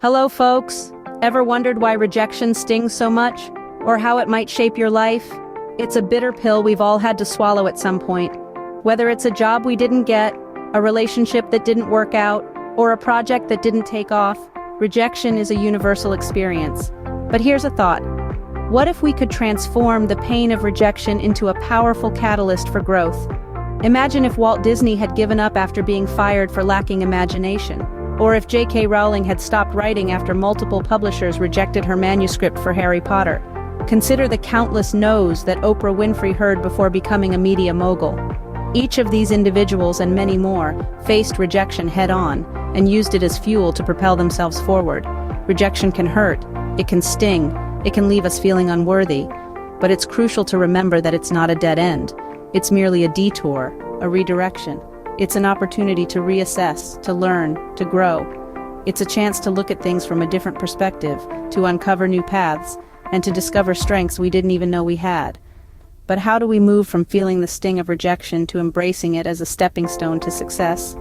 Hello, folks. Ever wondered why rejection stings so much? Or how it might shape your life? It's a bitter pill we've all had to swallow at some point. Whether it's a job we didn't get, a relationship that didn't work out, or a project that didn't take off, rejection is a universal experience. But here's a thought. What if we could transform the pain of rejection into a powerful catalyst for growth? Imagine if Walt Disney had given up after being fired for lacking imagination. Or if J.K. Rowling had stopped writing after multiple publishers rejected her manuscript for Harry Potter. Consider the countless no's that Oprah Winfrey heard before becoming a media mogul. Each of these individuals and many more faced rejection head-on and used it as fuel to propel themselves forward. Rejection can hurt, it can sting, it can leave us feeling unworthy, but it's crucial to remember that it's not a dead end. It's merely a detour, a redirection. It's an opportunity to reassess, to learn, to grow. It's a chance to look at things from a different perspective, to uncover new paths, and to discover strengths we didn't even know we had. But how do we move from feeling the sting of rejection to embracing it as a stepping stone to success?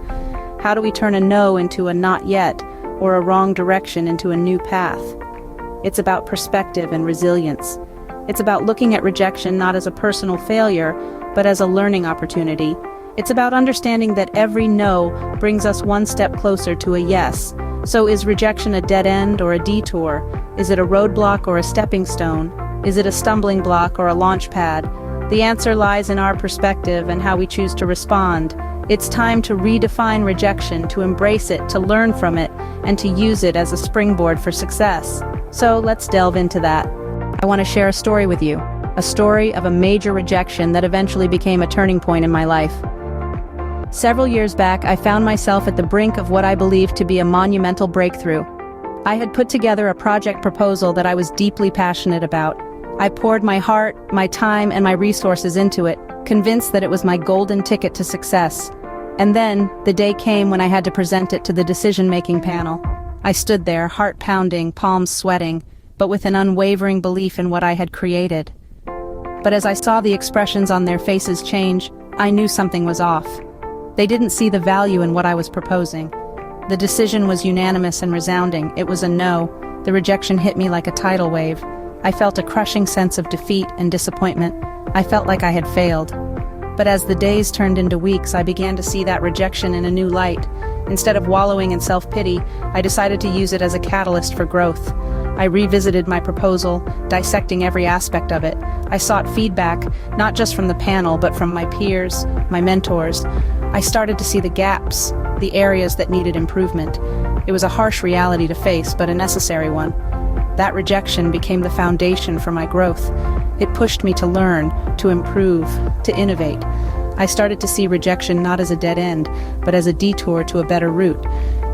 How do we turn a no into a not yet, or a wrong direction into a new path? It's about perspective and resilience. It's about looking at rejection not as a personal failure, but as a learning opportunity. It's about understanding that every no brings us one step closer to a yes. So is rejection a dead end or a detour? Is it a roadblock or a stepping stone? Is it a stumbling block or a launch pad? The answer lies in our perspective and how we choose to respond. It's time to redefine rejection, to embrace it, to learn from it, and to use it as a springboard for success. So let's delve into that. I want to share a story with you. A story of a major rejection that eventually became a turning point in my life. Several years back, I found myself at the brink of what I believed to be a monumental breakthrough. I had put together a project proposal that I was deeply passionate about. I poured my heart, my time, and my resources into it, convinced that it was my golden ticket to success. And then, the day came when I had to present it to the decision-making panel. I stood there, heart pounding, palms sweating, but with an unwavering belief in what I had created. But as I saw the expressions on their faces change, I knew something was off. They didn't see the value in what I was proposing. The decision was unanimous and resounding. It was a no. The rejection hit me like a tidal wave. I felt a crushing sense of defeat and disappointment. I felt like I had failed. But as the days turned into weeks, I began to see that rejection in a new light. Instead of wallowing in self-pity, I decided to use it as a catalyst for growth. I revisited my proposal, dissecting every aspect of it. I sought feedback, not just from the panel, but from my peers, my mentors. I started to see the gaps, the areas that needed improvement. It was a harsh reality to face, but a necessary one. That rejection became the foundation for my growth. It pushed me to learn, to improve, to innovate. I started to see rejection not as a dead end, but as a detour to a better route.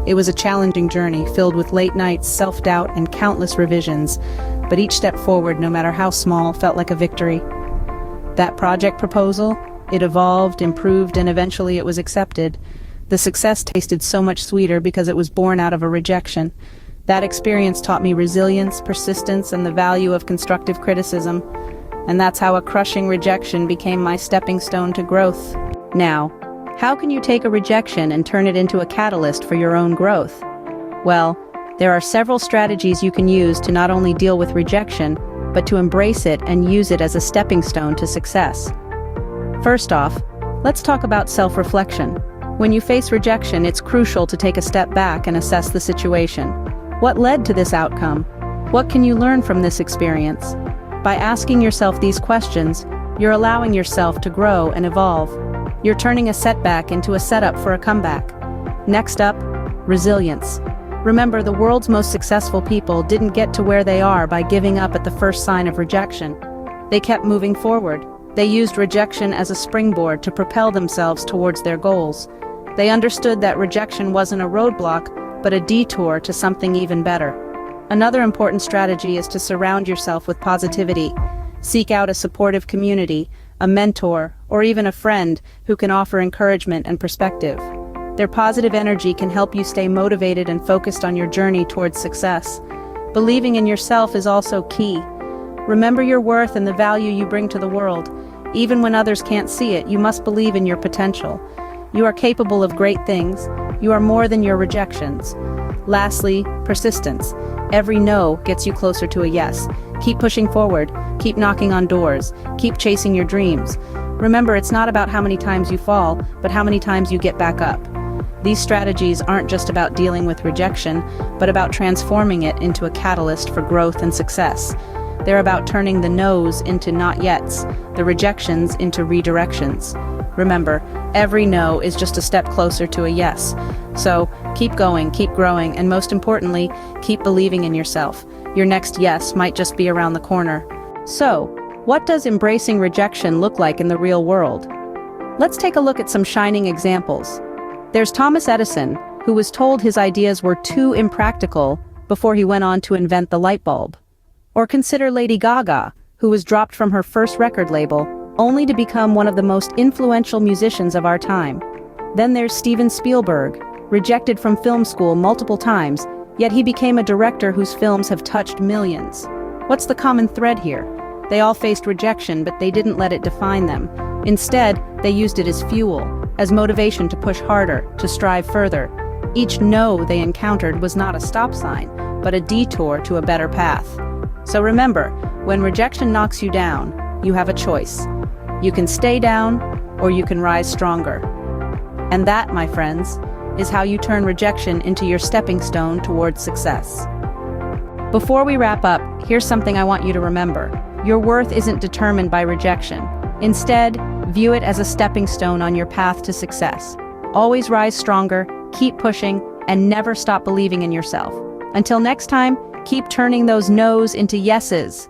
It was a challenging journey, filled with late nights, self-doubt, and countless revisions. But each step forward, no matter how small, felt like a victory. That project proposal, it evolved, improved, and eventually it was accepted. The success tasted so much sweeter because it was born out of a rejection. That experience taught me resilience, persistence, and the value of constructive criticism. And that's how a crushing rejection became my stepping stone to growth. Now, how can you take a rejection and turn it into a catalyst for your own growth? Well, there are several strategies you can use to not only deal with rejection, but to embrace it and use it as a stepping stone to success. First off, let's talk about self-reflection. When you face rejection, it's crucial to take a step back and assess the situation. What led to this outcome? What can you learn from this experience? By asking yourself these questions, you're allowing yourself to grow and evolve. You're turning a setback into a setup for a comeback. Next up, resilience. Remember, the world's most successful people didn't get to where they are by giving up at the first sign of rejection. They kept moving forward. They used rejection as a springboard to propel themselves towards their goals. They understood that rejection wasn't a roadblock, but a detour to something even better. Another important strategy is to surround yourself with positivity. Seek out a supportive community, a mentor, or even a friend who can offer encouragement and perspective. Their positive energy can help you stay motivated and focused on your journey towards success. Believing in yourself is also key. Remember your worth and the value you bring to the world. Even when others can't see it, you must believe in your potential. You are capable of great things. You are more than your rejections. Lastly, persistence. Every no gets you closer to a yes. Keep pushing forward, keep knocking on doors, keep chasing your dreams. Remember, it's not about how many times you fall, but how many times you get back up. These strategies aren't just about dealing with rejection, but about transforming it into a catalyst for growth and success. They're about turning the no's into not yets, the rejections into redirections. Remember, every no is just a step closer to a yes. So, keep going, keep growing, and most importantly, keep believing in yourself. Your next yes might just be around the corner. So, what does embracing rejection look like in the real world? Let's take a look at some shining examples. There's Thomas Edison, who was told his ideas were too impractical before he went on to invent the light bulb. Or consider Lady Gaga, who was dropped from her first record label, only to become one of the most influential musicians of our time. Then there's Steven Spielberg, rejected from film school multiple times, yet he became a director whose films have touched millions. What's the common thread here? They all faced rejection, but they didn't let it define them. Instead, they used it as fuel, as motivation to push harder, to strive further. Each no they encountered was not a stop sign, but a detour to a better path. So remember, when rejection knocks you down, you have a choice. You can stay down, or you can rise stronger. And that, my friends, is how you turn rejection into your stepping stone towards success. Before we wrap up, here's something I want you to remember. Your worth isn't determined by rejection. Instead, view it as a stepping stone on your path to success. Always rise stronger, keep pushing, and never stop believing in yourself. Until next time, keep turning those no's into yeses.